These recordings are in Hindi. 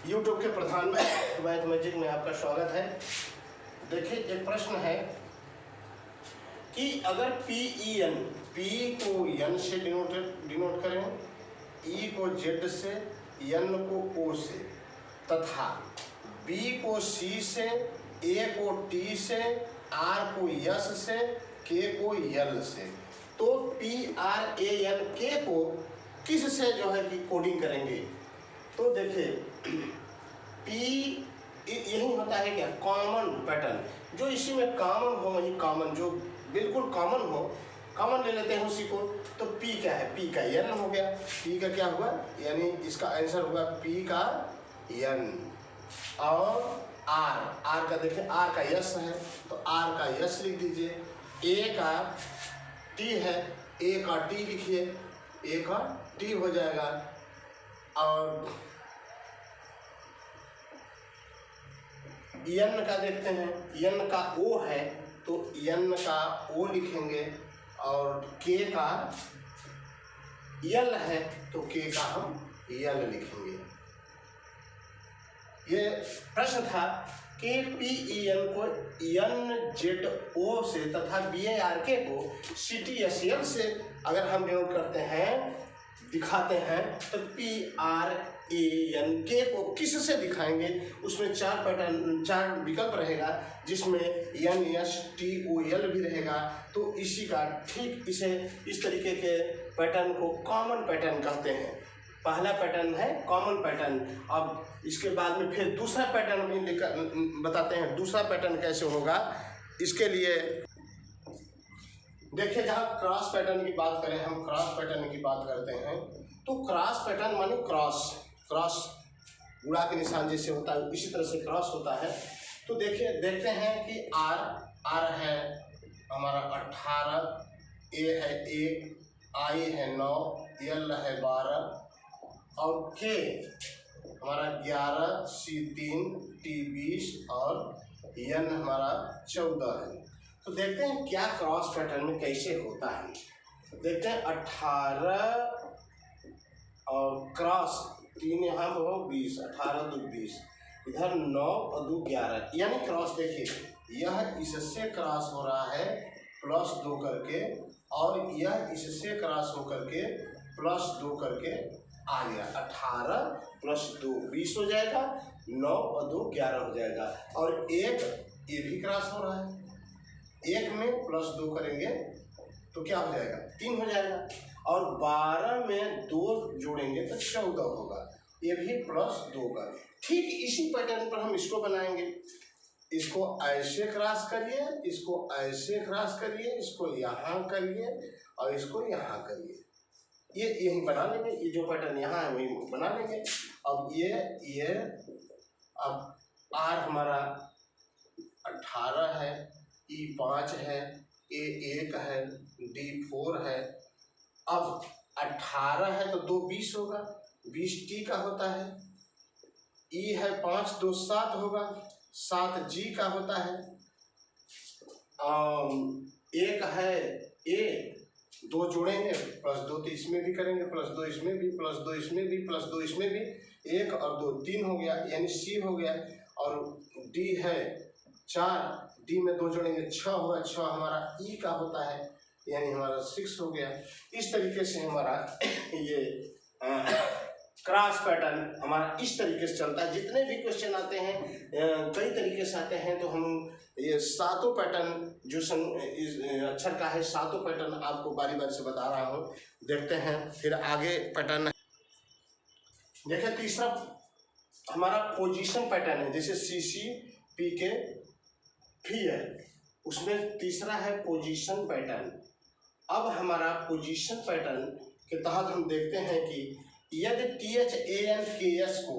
यूट्यूब के प्रधान मैथ मैजिक में आपका स्वागत है। देखिए एक प्रश्न है कि अगर PEN, P को N से डिनोट करें, E को Z से, N को O से तथा B को C से, A को T से, R को S से, K को L से, तो PRANK को किस से जो है कि कोडिंग करेंगे। तो देखिए P यही होता है क्या, कॉमन पैटर्न, जो इसी में कॉमन हो वही कॉमन, जो बिल्कुल कॉमन हो, कॉमन ले लेते हैं उसी को। तो P क्या है, P का N हो गया, P का क्या हुआ, यानी इसका आंसर होगा P का N। और R का देखिए R का S है तो R का S लिख दीजिए, A का T है, A का T लिखिए, A का T हो जाएगा। और N का देखते हैं, N का O है तो N का O लिखेंगे, और K का L है तो K का हम L लिखेंगे। ये प्रश्न था कि PEN को NZO से तथा BARK को CTSL से अगर हम डिनोट करते हैं, दिखाते हैं, तो PRANK को किस से दिखाएंगे। उसमें चार विकल्प रहेगा, जिसमें NSTOL भी रहेगा। तो इसी का ठीक इसे इस तरीके के पैटर्न को कॉमन पैटर्न कहते हैं। पहला पैटर्न है कॉमन पैटर्न। अब इसके बाद में फिर दूसरा पैटर्न भी बताते हैं, दूसरा पैटर्न कैसे होगा। इसके लिए देखिए, जहाँ क्रॉस पैटर्न की बात करें, हम क्रॉस पैटर्न की बात करते हैं, तो क्रॉस पैटर्न माने क्रॉस गुणा के निशान जैसे होता है इसी तरह से क्रॉस होता है। तो देखिए देखते हैं कि R है हमारा 18, A है 1, I है 9, L है 12 और K हमारा 11, C 3, T 20 और N हमारा 14 है। तो देखते हैं क्या क्रॉस पैटर्न में कैसे होता है। देखते हैं 18 और क्रॉस 3 यहाँ हो 20, 18 2 20, इधर 9 और 2 11, यानी क्रॉस देखिए यह इससे क्रॉस हो रहा है +2 करके, और यह इससे क्रॉस हो करके +2 करके आ गया। 18 + 2 20 हो जाएगा, 9 और 2 11 हो जाएगा। और एक ये भी क्रॉस हो रहा है, एक में +2 करेंगे तो क्या हो जाएगा, 3 हो जाएगा। और 12 में 2 जोड़ेंगे तो 14 होगा, ये भी +2 का। ठीक इसी पैटर्न पर हम इसको बनाएंगे। इसको ऐसे क्रॉस करिए, इसको ऐसे क्रॉस करिए, इसको यहाँ करिए और इसको यहाँ करिए, ये यही बना लेंगे। ये जो पैटर्न यहाँ है वही बना लेंगे। अब ये अब R हमारा 18 है, E 5 है, A 1 है, D 4 है। अब 18 है तो 2 20 होगा, 20 T का होता है। E है 5 2 7 होगा, 7 G का होता है। 1 है A, 2 जोड़ेंगे +2 तो इसमें भी करेंगे, +2 इसमें भी, +2 इसमें भी, +2 इसमें भी, 1 और 2 3 हो गया, यानी C हो गया। और D है 4, D में 2 जोड़ेंगे 6 होगा, 6 हमारा E का होता है, यानी हमारा 6 हो गया। इस तरीके से हमारा ये क्रॉस पैटर्न हमारा इस तरीके से चलता है। जितने भी क्वेश्चन आते हैं कई तरीके से आते हैं, तो हम ये सातों पैटर्न जो अक्षर का है, सातों पैटर्न आपको बारी बारी से बता रहा हूँ। देखते हैं फिर आगे पैटर्न। देखिए तीसरा हमारा पोजीशन पैटर्न है, जैसे CC PK Phi है, उसमें तीसरा है पोजीशन पैटर्न। अब हमारा पोजीशन पैटर्न के तहत हम देखते हैं कि यदि THANKS को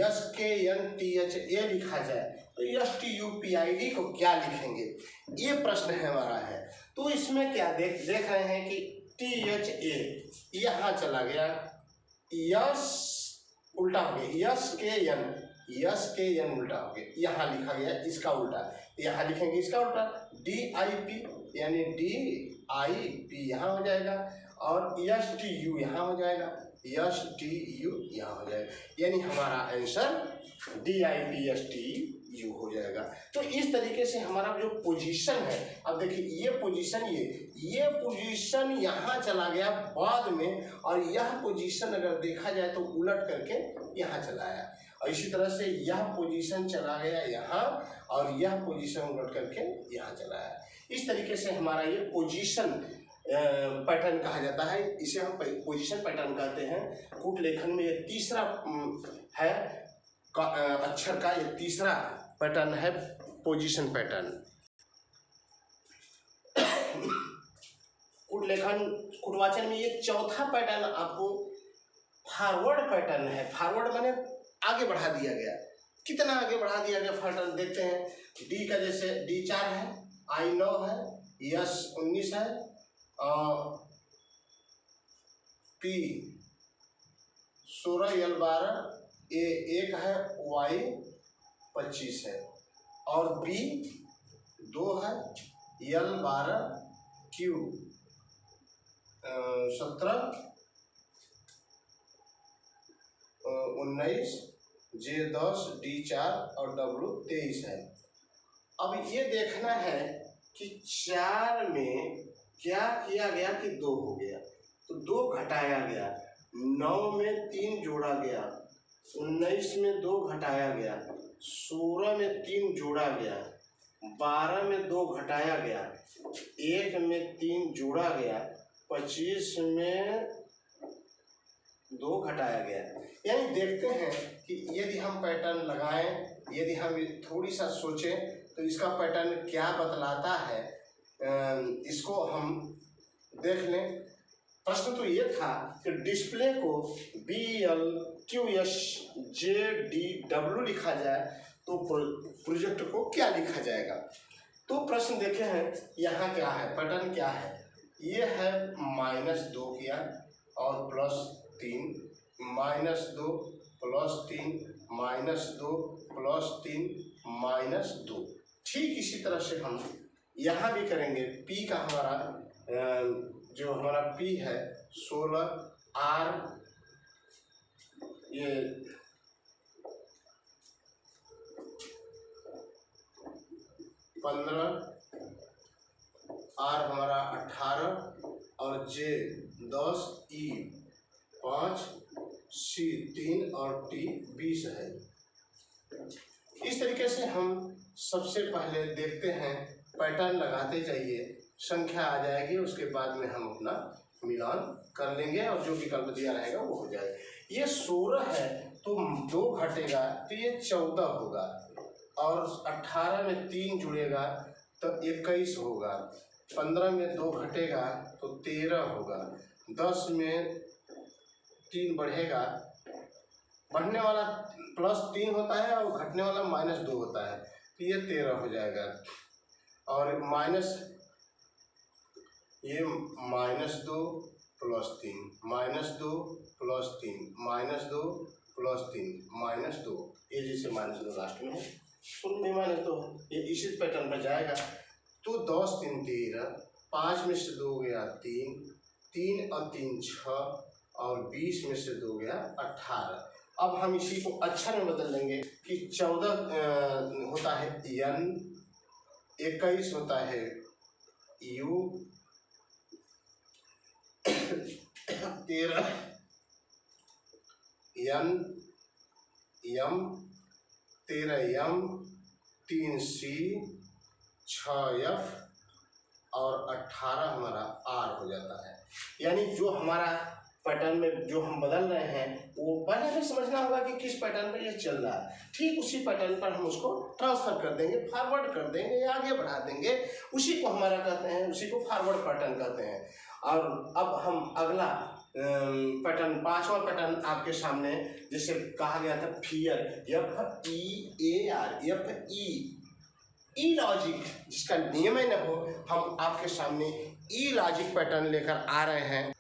SKNTHA लिखा जाए तो STUPID को क्या लिखेंगे, ये प्रश्न है हमारा है। तो इसमें क्या देख रहे हैं कि THA यहाँ चला गया, यस उल्टा हो गया, SKN उल्टा हो गया, यहाँ लिखा गया इसका उल्टा, यहाँ लिखेंगे इसका उल्टा, DIP यानी DIP यहाँ हो जाएगा, और STU यहाँ हो जाएगा। DIPSTU यहाँ हो जाएगा, यानी हमारा आंसर DIPSTU हो जाएगा। तो इस तरीके से हमारा जो पोजीशन है, अब देखिए ये पोजीशन ये पोजीशन यहाँ चला गया बाद में, और यह पोजीशन अगर देखा जाए तो उलट करके यहाँ चला आया, और इसी तरह से यह पोजीशन चला गया यहाँ और यह पोजीशन उलट करके यहाँ चला आया। इस तरीके से हमारा ये पोजीशन पैटर्न कहा जाता है, इसे हम पोजीशन पैटर्न कहते हैं। कूट लेखन में ये तीसरा है अक्षर का, ये तीसरा पैटर्न है पोजीशन पैटर्न। कूट लेखन कूटवाचन में ये चौथा पैटर्न आपको फॉरवर्ड पैटर्न है। फॉरवर्ड माने आगे बढ़ा दिया गया। कितना आगे बढ़ा दिया गया पैटर्न देखते हैं। डी का जैसे D 4 है, I 9 है, S 19 है, P 16, L 12, A 1 है, Y 25 है, और B 2 है, L 12, Q 17, 19, J 10, D 4 और W 23 है। अब ये देखना है कि 4 में क्या किया गया कि 2 हो गया, तो 2 घटाया गया, 9 में 3 जोड़ा गया, 19 में 2 घटाया गया, 16 में 3 जोड़ा गया, 12 में 2 घटाया गया, 1 में 3 जोड़ा गया, 25 में 2 घटाया गया। यानी देखते हैं कि यदि हम पैटर्न लगाएं, यदि हम थोड़ी सा सोचें तो इसका पैटर्न क्या बतलाता है, इसको हम देख लें। प्रश्न तो ये था कि डिस्प्ले को BLQSJDW लिखा जाए तो प्रोजेक्ट को क्या लिखा जाएगा। तो प्रश्न देखे हैं, यहाँ क्या है, पैटर्न क्या है, ये है -2 किया और +3, -2 +3 -2 +3 -2। ठीक इसी तरह से हम यहाँ भी करेंगे। P का हमारा जो हमारा P है 16, R ये 15, R हमारा 18 और J 10, E 5, C 3 और T 20 है। इस तरीके से हम सबसे पहले देखते हैं, पैटर्न लगाते जाइए, संख्या आ जाएगी, उसके बाद में हम अपना मिलान कर लेंगे और जो विकल्प दिया रहेगा वो हो जाएगा। ये 16 है तो 2 घटेगा तो ये 14 होगा, और 18 में 3 जुड़ेगा तो 21 होगा, 15 में 2 घटेगा तो 13 होगा, 10 में 3 बढ़ेगा, बढ़ने वाला +3 होता है और घटने वाला -2 होता है, तो ये 13 हो जाएगा। और ये -2 +3 -2 +3 -2 +3 -2, ये जैसे -2 लास्ट में है, शुरू में -2 है, ये इसी पैटर्न पर जाएगा। तो 10 3 13, 5 में से 2 गया 3, 3 और 3 6, और 20 में से 2 गया 18। अब हम इसी को अक्षर में बदल लेंगे कि 14 होता है N, 21 होता है U, 13 N M, 13 M, 3 C, 6 F और 18 हमारा R हो जाता है। यानी जो हमारा पैटर्न में जो हम बदल रहे हैं वो पहले हमें समझना होगा कि किस पैटर्न पर ये चल रहा है। ठीक उसी पैटर्न पर हम उसको ट्रांसफर कर देंगे, फॉरवर्ड कर देंगे या आगे बढ़ा देंगे, उसी को हमारा कहते हैं, उसी को फॉरवर्ड पैटर्न कहते हैं। और अब हम अगला पैटर्न, 5वां पैटर्न आपके सामने, जैसे कहा गया था फियर, ई लॉजिक, जिसका नियम ही न हो, हम आपके सामने ई लॉजिक पैटर्न लेकर आ रहे हैं।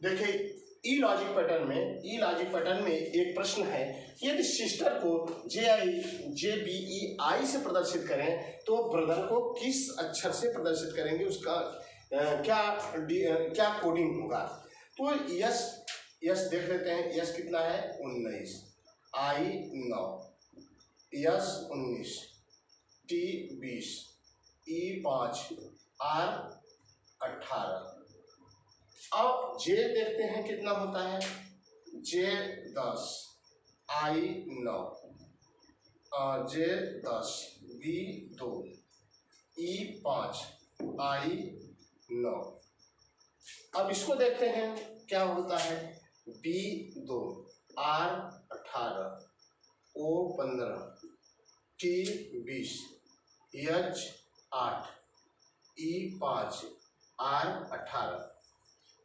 देखिए ई लॉजिक पैटर्न में एक प्रश्न है, यदि सिस्टर को JBEI से प्रदर्शित करें तो ब्रदर को किस अक्षर से प्रदर्शित करेंगे, उसका क्या कोडिंग होगा। तो यस यस देख लेते हैं, यस कितना है 19, आई 9, यस 19, टी 20, ई 5, आर 18। अब जे देखते हैं कितना होता है, जे 10, आई 9, जे 10, बी 2, ई 5, आई 9। अब इसको देखते हैं क्या होता है, B 2, R 18, O 15, T 20, H 8, E 5, R 18।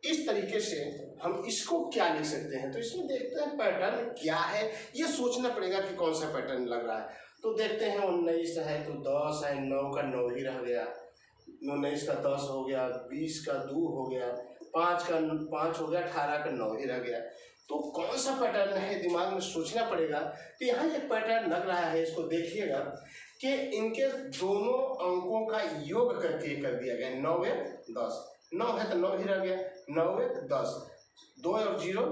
इस तरीके से हम इसको क्या लिख सकते हैं, तो इसमें देखते हैं पैटर्न क्या है, ये सोचना पड़ेगा कि कौन सा पैटर्न लग रहा है। तो देखते हैं 19 है तो 10 है, 9 का 9 ही रह गया, 19 का 10 हो गया, 20 का 2 हो गया, 5 का 5 हो गया, 18 का 9 ही रह गया। तो कौन सा पैटर्न है, दिमाग में सोचना पड़ेगा। तो यहाँ एक पैटर्न लग रहा है, इसको देखिएगा कि इनके दोनों अंकों का योग करके कर दिया गया, 9 1 10, 9 है तो 9 ही रह गया, 9 1 10, 2 और 0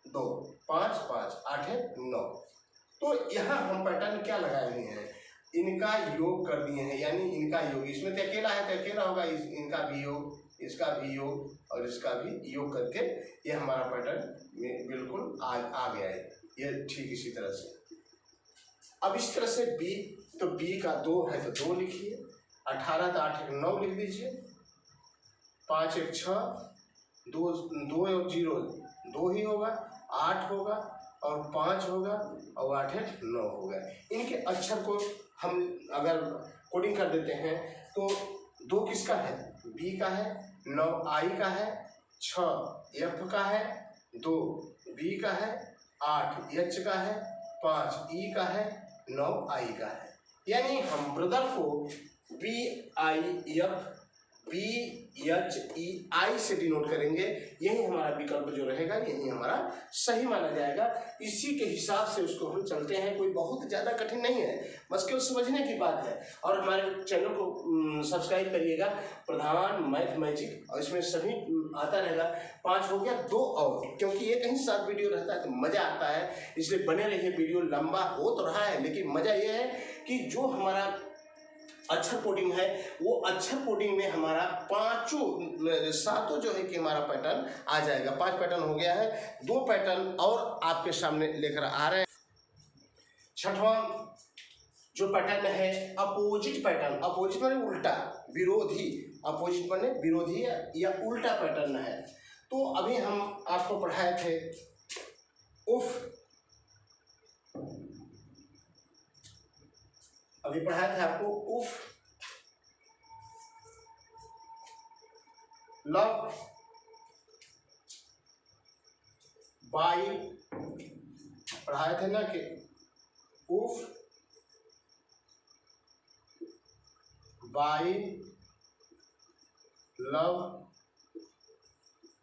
2, 5 5, 8 है 9। तो यहाँ हम पैटर्न क्या लगाए हुए हैं, इनका योग कर दिए हैं, यानी इनका योग, इसमें तो अकेला है तो अकेला होगा, इनका भी योग, इसका भी योग और इसका भी योग करके ये हमारा पैटर्न में बिल्कुल आ गया है, ये ठीक इसी तरह से। अब इस तरह से बी, तो बी का 2 है तो 2 लिखिए, 18 तो 8 9 लिख दीजिए, 5 1 6, 2 और 0 2 ही होगा, 8 होगा और 5 होगा और 8 1 9 होगा। इनके अक्षर को हम अगर कोडिंग कर देते हैं तो 2 किसका है, बी का है, 9 आई का है, 6 एफ का है, 2 बी का है, 8 एच का है, 5 ई का है, 9 आई का है। यानी हम ब्रदर को B I F B H E I से डिनोट करेंगे, यही हमारा विकल्प जो रहेगा यही हमारा सही माना जाएगा। इसी के हिसाब से उसको हम चलते हैं, कोई बहुत ज़्यादा कठिन नहीं है, बस केवल समझने की बात है। और हमारे चैनल को सब्सक्राइब करिएगा, प्रधान मैथ मैजिक, और इसमें सभी आता रहेगा। 5 हो गया, 2 और, क्योंकि ये कहीं साथ वीडियो रहता है तो मज़ा आता है, इसलिए बने रहिए। वीडियो लंबा हो तो रहा है लेकिन मज़ा ये है कि जो हमारा अक्षर कोडिंग है वो अक्षर कोडिंग में हमारा 7 जो है कि हमारा पैटर्न आ जाएगा। 5 पैटर्न हो गया है, 2 पैटर्न और आपके सामने लेकर आ रहे हैं। छठवां जो पैटर्न है अपोजिट पैटर्न, अपोजिट माने उल्टा, विरोधी, अपोजिट माने विरोधी या उल्टा पैटर्न है। तो अभी हम आपको पढ़ाए थे उफ, अभी पढ़ाया था आपको उफ, लव, बाई, पढ़ाए थे ना कि of, by, love,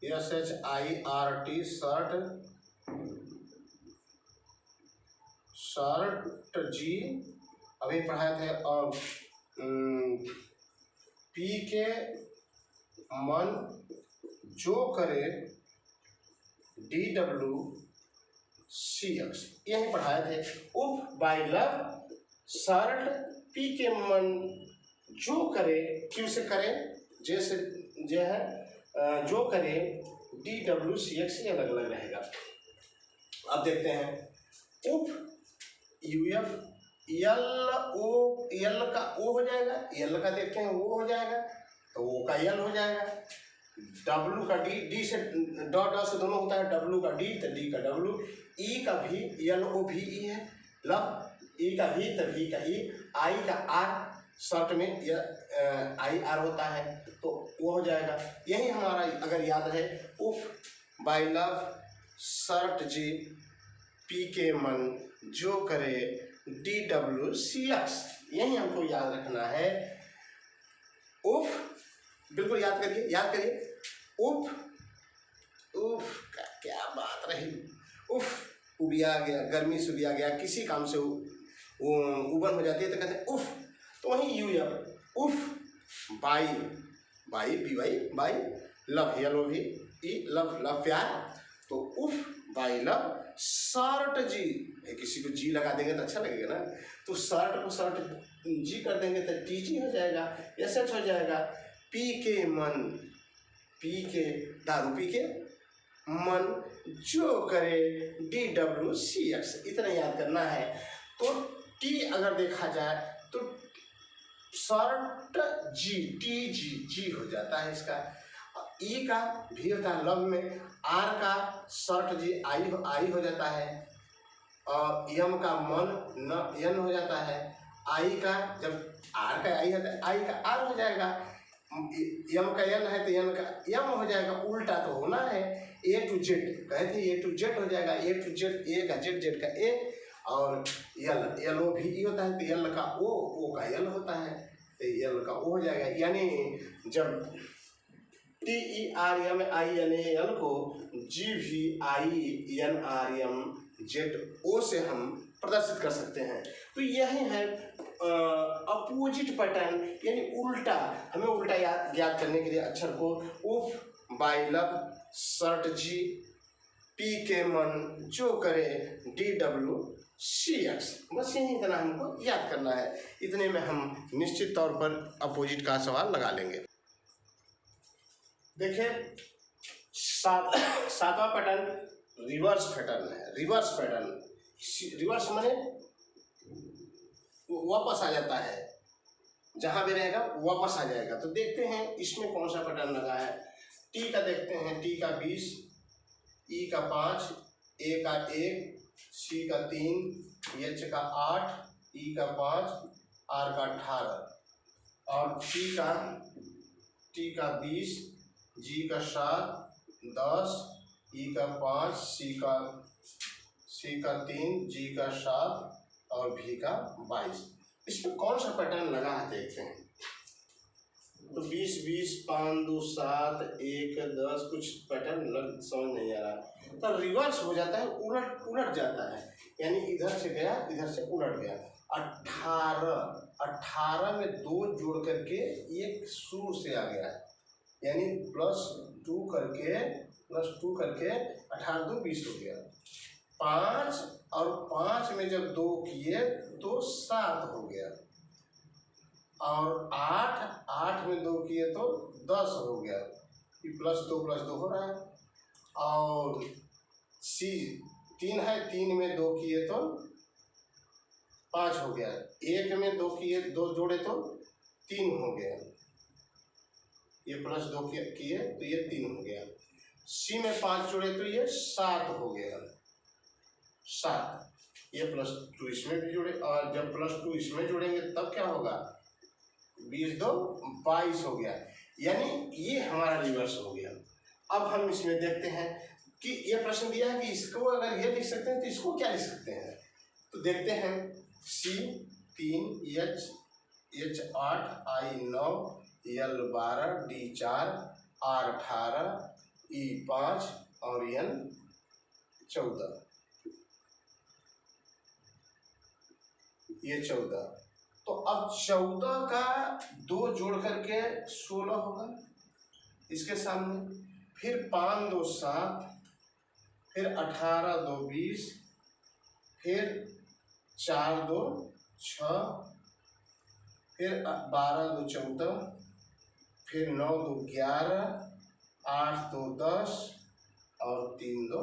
SHIRT, shirt, shirt जी, अभी पढ़ाए थे। और पी के मन जो करे DWCX, यही पढ़ाए थे। उफ बाई लव, शर्ट, पी के मन जो करे, क्यों से करे, जैसे जो है जो करे DWCX, ये अलग अलग रहेगा। अब देखते हैं उफ, UF, यल ओ, यल का ओ हो जाएगा, यल का देखते हैं वो हो जाएगा तो ओ का यल हो जाएगा, डब्लू का डी, डी से डॉट से दोनों होता है, डब्लू का डी तो डी का डब्लू, ई का भी, यल ओ भी ई है, लव ई का भी तो भी का ई, आई का आर, शर्ट में आई आर होता है तो वो हो जाएगा। यही हमारा अगर याद है उफ बाई लव, शर्ट जी, पी के मन जो करे DWCX, यही हमको याद रखना है। उफ, बिल्कुल याद करिए, याद करिए, उफ, उफ का क्या बात रही, उफ उबिया गया, गर्मी से उबिया गया, किसी काम से उबन हो जाती है तो कहते हैं उफ, तो वही UF, of by, by B Y by, love L भी, ई लव लव प्यार, तो उफ बाई लव शर्ट जी, किसी को जी लगा देंगे तो अच्छा लगेगा ना, तो शर्ट को शर्ट जी कर देंगे तो टी जी हो जाएगा, एस एच हो जाएगा। पी के मन, पी के दारू पी के, मन जो करे डी डब्ल्यू सी एक्स, इतना याद करना है। तो टी अगर देखा जाए तो शर्ट जी, टी जी, जी हो जाता है इसका। ई का भी होता है लव में, आर का शर्ट जी आई हो जाता है, और यम का मन न यन हो जाता है। आई का जब आर का आई होता है, आई का आर हो जाएगा। यम का यन है तो यन का यम हो जाएगा, उल्टा तो होना है। ए टू जेड कहे थे, ए टू जेड हो जाएगा, ए टू जेड, ए का जेड, जेड का ए, और यल, एल ओ भी ई होता है तो यल का ओ का यल होता है तो यल का ओ हो जाएगा। यानी जब T E R M I N A L को G V I N R M Z O से हम प्रदर्शित कर सकते हैं। तो यही है अपोजिट पैटर्न, यानी उल्टा। हमें उल्टा याद करने के लिए अक्षर को उफ बाई लव शर्ट जी, पी के मन जो करे डी डब्ल्यू सी एक्स, बस यही इतना हमको याद करना है। इतने में हम निश्चित तौर पर अपोजिट का सवाल लगा लेंगे। देखिए सातवां पैटर्न रिवर्स पैटर्न है। रिवर्स पैटर्न, रिवर्स माने वापस आ जाता है, जहां भी रहेगा वापस आ जाएगा। तो देखते हैं इसमें कौन सा पैटर्न लगा है। टी का देखते हैं, टी का 20, ई का 5, ए का 1, सी का 3, एच का 8, ई का 5, आर का 18, और टी का 20, जी का 7, 10, ई का 5, सी का 3, जी का 7 और भी का 22। इसमें कौन सा पैटर्न लगा है देखते हैं। तो 20, 20, 5, 2, 7, 1, 10 कुछ पैटर्न समझ नहीं आ रहा। तो रिवर्स हो जाता है, उलट जाता है, यानी इधर से गया इधर से उलट गया। 18 में 2 जोड़ करके एक शुरू से आ गया, यानी +2 करके 18 2 20 हो गया। 5 और 5 में जब 2 किए तो 7 हो गया, और 8 में 2 किए तो 10 हो गया। +2 हो रहा है। और सी 3 है, 3 में 2 किए तो 5 हो गया। 1 में 2 किए, 2 जोड़े तो 3 हो गया। ये +2 किए तो ये 3 हो गया। सी में 5 जोड़े तो ये 7 हो गया, 7। ये +2 इसमें भी जोड़े, और जब +2 इसमें जोड़ेंगे तब क्या होगा, 20 2 22 हो गया। यानी ये हमारा रिवर्स हो गया। अब हम इसमें देखते हैं कि ये प्रश्न दिया है कि इसको अगर ये लिख सकते हैं तो इसको क्या लिख सकते हैं। तो देखते हैं, C 3, H 8, I 9, L 12, D 4, R 18, E 5 और एन 14। ये 14। तो अब 14 का 2 जोड़ करके 16 होगा इसके सामने, फिर 5 2 7, फिर 18 2 20, फिर 4 2 6, फिर 12 2 14, फिर 9 2 11, 8 2 10 और 3 2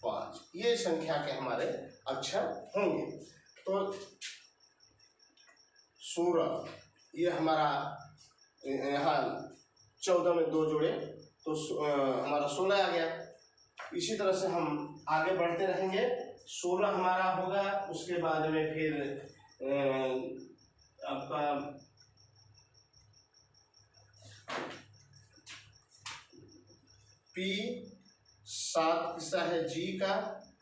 5। ये संख्या के हमारे अक्षर होंगे। तो 16 ये हमारा, यहाँ 14 में 2 जोड़े तो हमारा 16 आ गया। इसी तरह से हम आगे बढ़ते रहेंगे। 16 हमारा होगा, उसके बाद में फिर आपका P 7 किस्सा है जी का,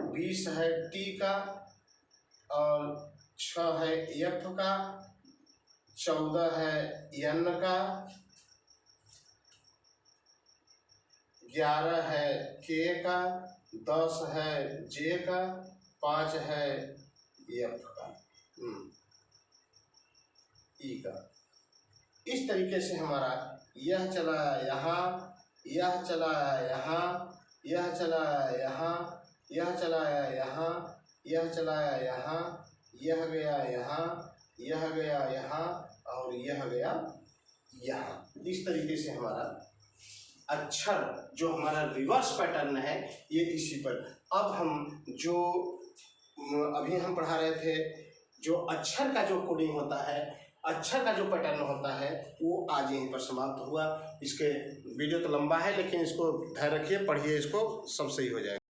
20 है टी का, और 6 है एफ का, 14 है एन का, 11 है के का, 10 है जे का, 5 है एफ का, ई का। इस तरीके से हमारा यह चला यहाँ, यह चला आया यहाँ, यह चला आया यहाँ, यह चला आया यहाँ, यह चला आया यहाँ, यह गया यहाँ, यह गया यहाँ और यह गया यहाँ। इस तरीके से हमारा अक्षर जो हमारा रिवर्स पैटर्न है ये इसी पर। अब हम जो अभी हम पढ़ा रहे थे जो अक्षर का जो कोडिंग होता है, अक्षर का जो पैटर्न होता है वो आज यहीं पर समाप्त हुआ। इसके वीडियो तो लंबा है लेकिन इसको ध्यान रखिए, पढ़िए, इसको सब सही हो जाएगा।